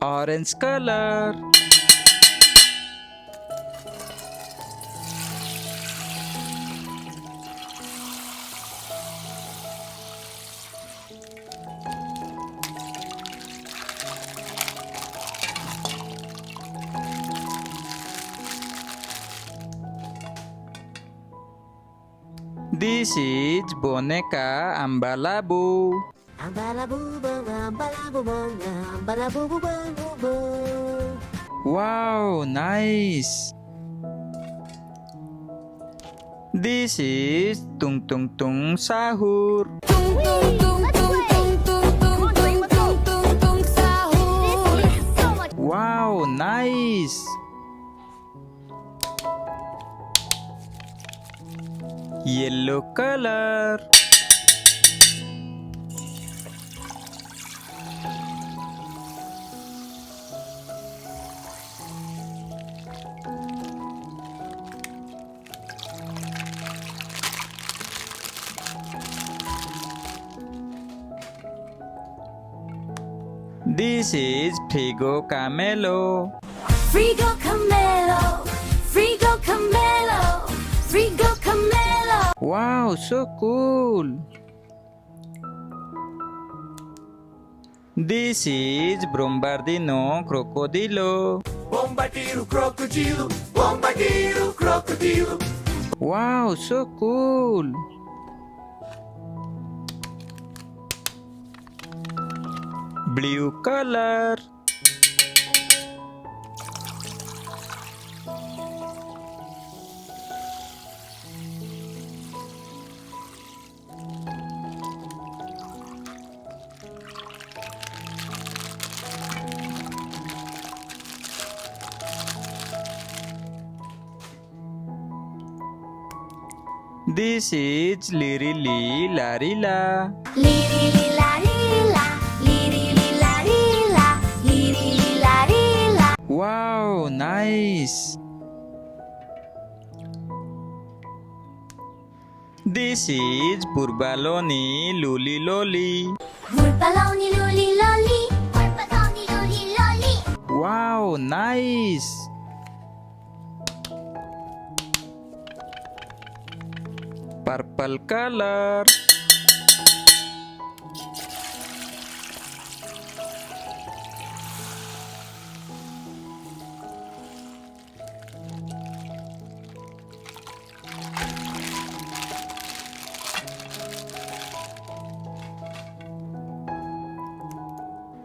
orange color. This is boneka ambalabu. Wow, nice. This is Tung Tung Tung Sahur. Tung tung tung tung tung tung tung tung tung tung tung sahur. Wow, nice. Yellow color. This is Frigo Camelo. Frigo Camelo, Frigo Camelo, Frigo Camelo. Wow, so cool. This is Bombardino Crocodilo. Bombardino Crocodilo, Bombardino Crocodilo. Wow, so cool. Blue color. This is Lirili Larila. Liri la la, liri la la, liri la la. Wow, nice. This is Burbaloni Luli Loli. Burbaloni luli loli, burbaloni luli loli. Wow, nice. Purple color.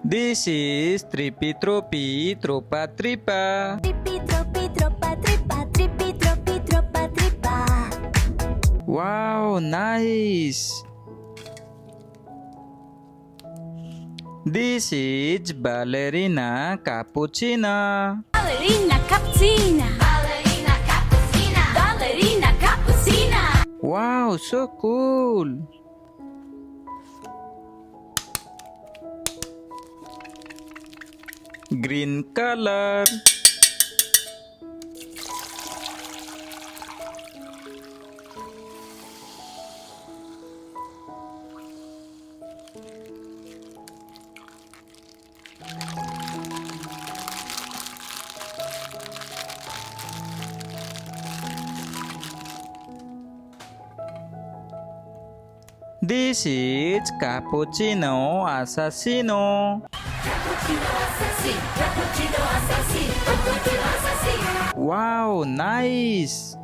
This is Tripi Tropi Tropa Tripa. Tripi tropi tropa tripa, tripi tropi tropa tripa. Wow, nice. This is Ballerina Cappuccina. Ballerina cappuccina, ballerina cappuccina, ballerina cappuccina. Wow, so cool. Green color. This is Cappuccino Assassino. Cappuccino assassino, cappuccino assassino, cappuccino assassino. Wow, nice.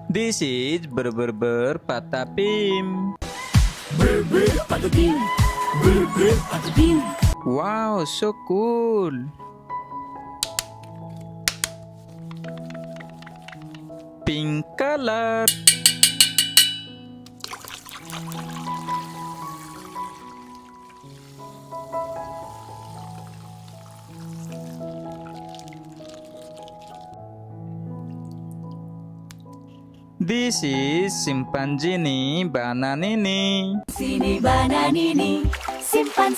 This is Ber Patapim. Patapim, patapim. Wow, so cool. Pink color. This is Simpanzini Bananini. Sini bananini, simpan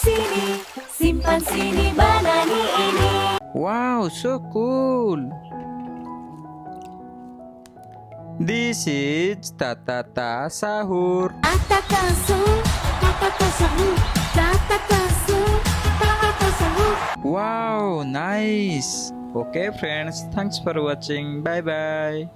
sini banani ini. Wow, so cool. This is Tata Sahur. Tata Sahur, Tata Sahur, Tata Sahur, Tata Sahur. Wow, nice. Okay friends, thanks for watching. Bye bye.